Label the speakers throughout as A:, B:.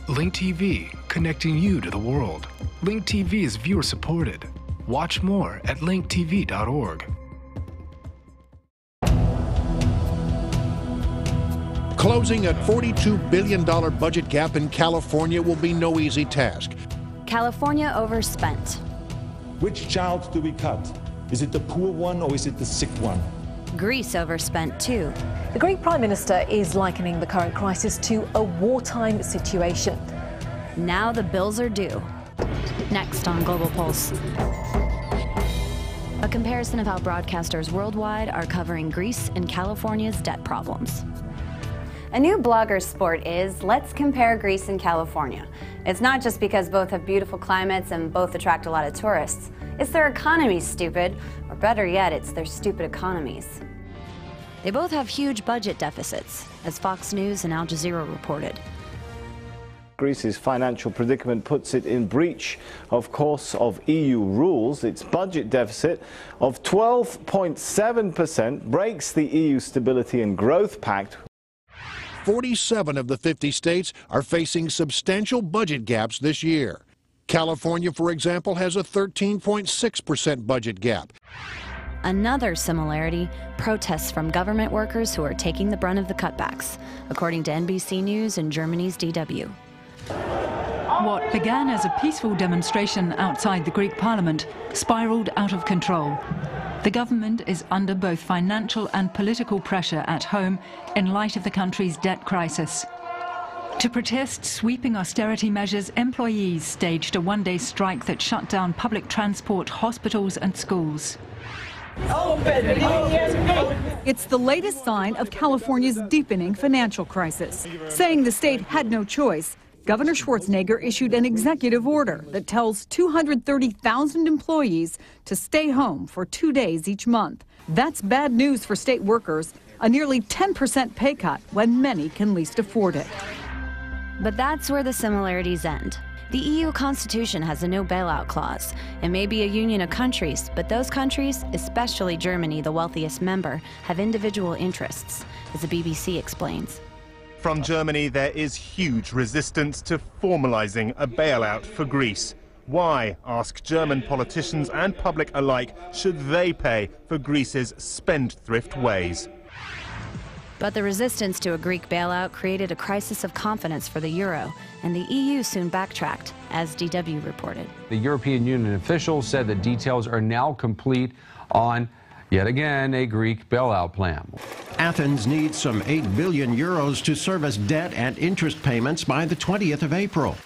A: Link TV, connecting you to the world. Link TV is viewer supported. Watch more at linktv.org.
B: Closing a $42 billion budget gap in California will be no easy task.
C: California overspent.
D: Which child do we cut? Is it the poor one or is it the sick one?
C: Greece overspent too.
E: The Greek Prime Minister is likening the current crisis to a wartime situation.
C: Now the bills are due. Next on Global Pulse. A comparison of how broadcasters worldwide are covering Greece and California's debt problems. A new blogger sport is let's compare Greece and California. It's not just because both have beautiful climates and both attract a lot of tourists. It's their economies, stupid. Or better yet, it's their stupid economies. They both have huge budget deficits, as Fox News and Al Jazeera reported.
F: Greece's financial predicament puts it in breach, of course, of EU rules. Its budget deficit of 12.7% breaks the EU Stability and Growth Pact.
B: 47 of the 50 states are facing substantial budget gaps this year. California, for example, has a 13.6% budget gap.
C: Another similarity, protests from government workers who are taking the brunt of the cutbacks, according to NBC News and Germany's DW.
G: What began as a peaceful demonstration outside the Greek parliament spiraled out of control. The government is under both financial and political pressure at home in light of the country's debt crisis. To protest sweeping austerity measures, employees staged a one-day strike that shut down public transport, hospitals and schools.
H: It's the latest sign of California's deepening financial crisis. Saying the state had no choice, Governor Schwarzenegger issued an executive order that tells 230,000 employees to stay home for 2 days each month. That's bad news for state workers, a nearly 10% pay cut when many can least afford it.
C: But that's where the similarities end. The EU Constitution has a no bailout clause. It may be a union of countries, but those countries, especially Germany, the wealthiest member, have individual interests, as the BBC explains.
I: From Germany, there is huge resistance to formalizing a bailout for Greece. Why, ask German politicians and public alike, should they pay for Greece's spendthrift ways?
C: But the resistance to a Greek bailout created a crisis of confidence for the euro, and the EU soon backtracked, as DW reported.
J: The European Union officials said that details are now complete on, yet again, a Greek bailout plan.
K: Athens needs some 8 billion euros to service debt and interest payments by the 20th of April.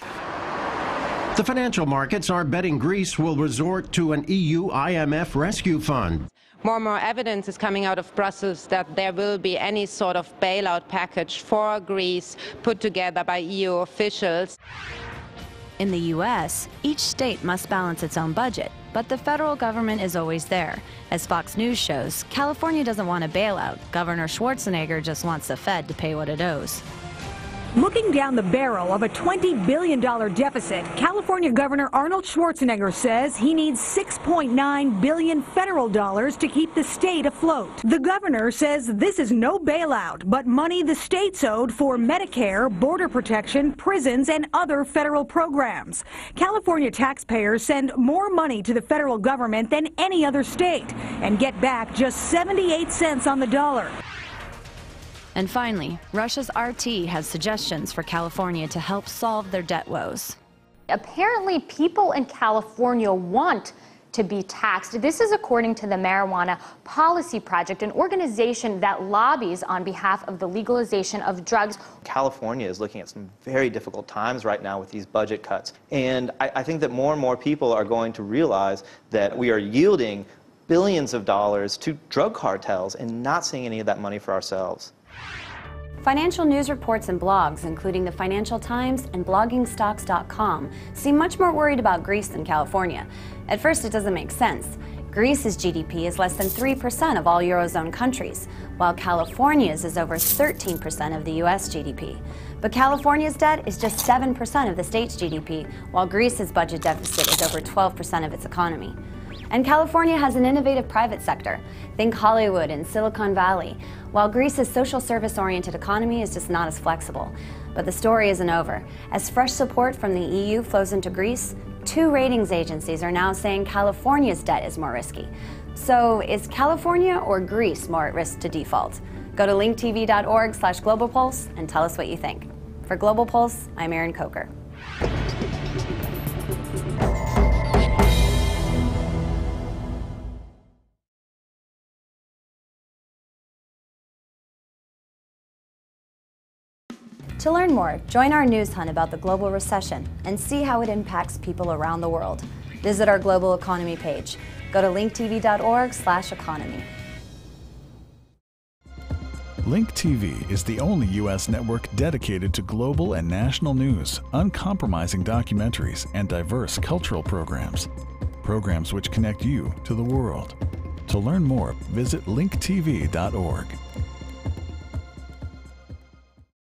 K: The financial markets are betting Greece will resort to an EU IMF rescue fund.
L: More and more evidence is coming out of Brussels that there will be any sort of bailout package for Greece put together by EU officials.
C: In the U.S., each state must balance its own budget, but the federal government is always there. As Fox News shows, California doesn't want a bailout. Governor Schwarzenegger just wants the Fed to pay what it owes.
M: Looking down the barrel of a $20 billion deficit, California Governor Arnold Schwarzenegger says he needs $6.9 billion federal dollars to keep the state afloat. The governor says this is no bailout, but money the state's owed for Medicare, border protection, prisons, and other federal programs. California taxpayers send more money to the federal government than any other state and get back just 78 cents on the dollar.
C: And finally, Russia's RT has suggestions for California to help solve their debt woes.
N: Apparently, people in California want to be taxed. This is according to the Marijuana Policy Project, an organization that lobbies on behalf of the legalization of drugs.
O: California is looking at some very difficult times right now with these budget cuts. And I think that more and more people are going to realize that we are yielding billions of dollars to drug cartels and not seeing any of that money for ourselves.
C: Financial news reports and blogs, including the Financial Times and bloggingstocks.com, seem much more worried about Greece than California. At first, it doesn't make sense. Greece's GDP is less than 3% of all Eurozone countries, while California's is over 13% of the U.S. GDP. But California's debt is just 7% of the state's GDP, while Greece's budget deficit is over 12% of its economy. And California has an innovative private sector. Think Hollywood and Silicon Valley, while Greece's social service-oriented economy is just not as flexible. But the story isn't over. As fresh support from the EU flows into Greece, 2 ratings agencies are now saying California's debt is more risky. So is California or Greece more at risk to default? Go to linktv.org/globalpulse and tell us what you think. For Global Pulse, I'm Erin Coker. To learn more, join our news hunt about the global recession and see how it impacts people around the world. Visit our global economy page. Go to linktv.org/economy.
P: Link TV is the only U.S. network dedicated to global and national news, uncompromising documentaries, and diverse cultural programs. Programs which connect you to the world. To learn more, visit linktv.org.